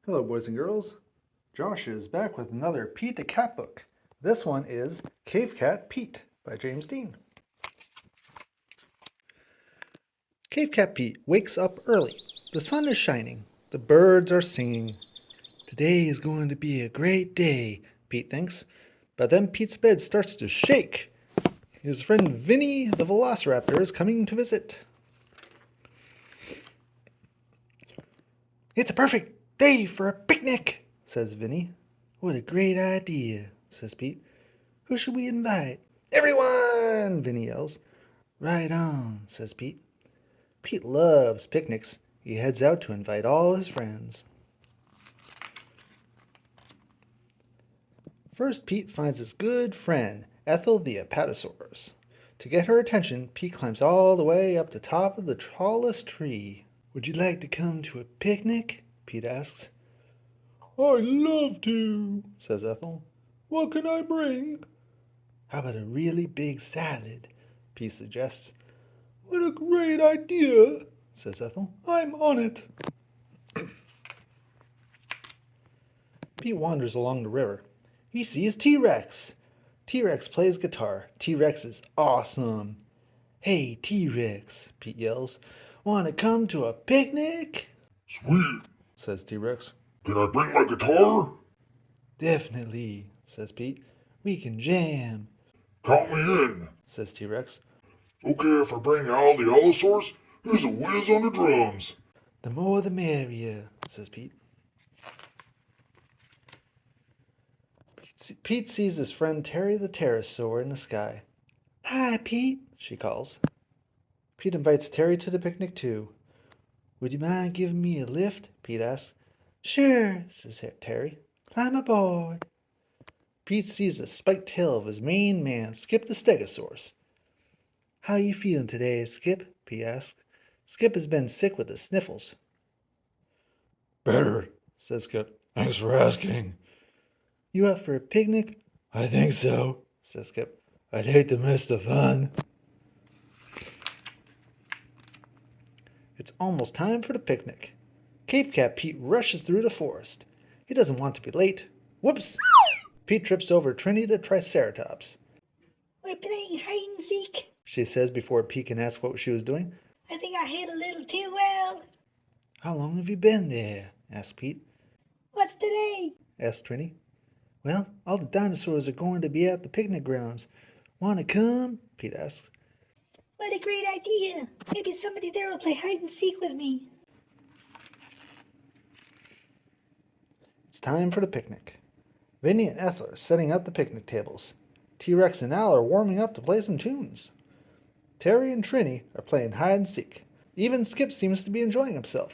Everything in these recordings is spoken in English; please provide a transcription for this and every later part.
Hello boys and girls, Josh is back with another Pete the Cat book. This one is Cavecat Pete by James Dean. Cavecat Pete wakes up early. The sun is shining. The birds are singing. Today is going to be a great day, Pete thinks. But then Pete's bed starts to shake. His friend Vinny the Velociraptor is coming to visit. It's a perfect day for a picnic, says Vinny. What a great idea, says Pete. Who should we invite? Everyone, Vinny yells. Right on, says Pete. Pete loves picnics. He heads out to invite all his friends. First, Pete finds his good friend, Ethel the Apatosaurus. To get her attention, Pete climbs all the way up the top of the tallest tree. Would you like to come to a picnic? Pete asks. I'd love to, says Ethel. What can I bring? How about a really big salad? Pete suggests. What a great idea, says Ethel. I'm on it. Pete wanders along the river. He sees T-Rex. T-Rex plays guitar. T-Rex is awesome. Hey, T-Rex, Pete yells. Want to come to a picnic? Sweet, says T-Rex. can I bring my guitar? Definitely, says Pete. We can jam. Count me in, says T-Rex. Okay, if I bring all the allosaurs, here's a whiz on the drums. The more the merrier, says Pete. Pete sees his friend Terry the pterosaur in the sky. Hi, Pete, she calls. Pete invites Terry to the picnic too. Would you mind giving me a lift? Pete asks. Sure, says Terry. Climb aboard. Pete sees the spiked tail of his main man, Skip the Stegosaurus. How you feeling today, Skip? Pete asks. Skip has been sick with the sniffles. Better, says Skip. Thanks for asking. You up for a picnic? I think so, says Skip. I'd hate to miss the fun. It's almost time for the picnic. Cavecat Pete rushes through the forest. He doesn't want to be late. Whoops! Pete trips over Trini the Triceratops. We're playing hide and seek, she says before Pete can ask what she was doing. I think I hit a little too well. How long have you been there? Asked Pete. What's today? Asked Trini. Well, all the dinosaurs are going to be at the picnic grounds. Want to come? Pete asked. What a great idea. Maybe somebody there will play hide and seek with me. It's time for the picnic. Vinny and Ethel are setting up the picnic tables. T-Rex and Al are warming up to play some tunes. Terry and Trini are playing hide and seek. Even Skip seems to be enjoying himself.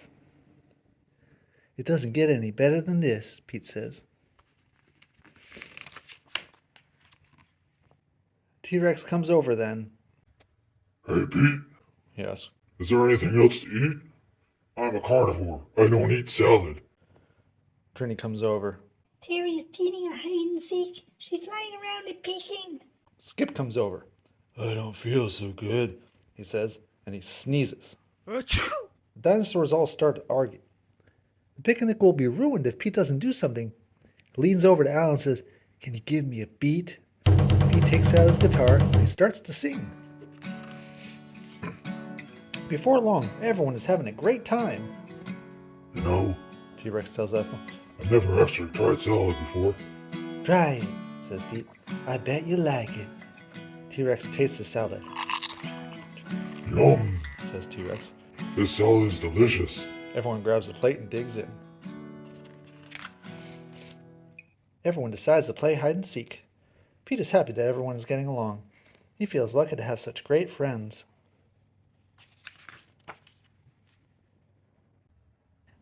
It doesn't get any better than this, Pete says. T-Rex comes over then. Hey, Pete. Yes. Is there anything else to eat? I'm a carnivore. I don't eat salad. Trini comes over. Terry is cheating at hide and seek. She's flying around and peeking. Skip comes over. I don't feel so good, he says, and he sneezes. Achoo! The dinosaurs all start to argue. The picnic will be ruined if Pete doesn't do something. He leans over to Al and says, Can you give me a beat? Pete takes out his guitar and he starts to sing. Before long, everyone is having a great time. You know, T-Rex tells Ethel. I've never actually tried salad before. Try it, says Pete. I bet you like it. T-Rex tastes the salad. Yum, says T-Rex. This salad is delicious. Everyone grabs a plate and digs in. Everyone decides to play hide and seek. Pete is happy that everyone is getting along. He feels lucky to have such great friends.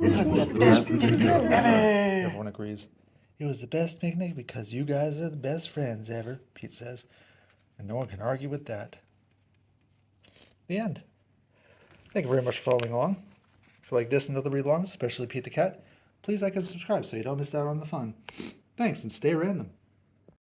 This was the best picnic ever. Everyone agrees. It was the best picnic because you guys are the best friends ever, Pete says. And no one can argue with that. The end. Thank you very much for following along. If you like this and other read-alongs, especially Pete the Cat, please like and subscribe so you don't miss out on the fun. Thanks, and stay random.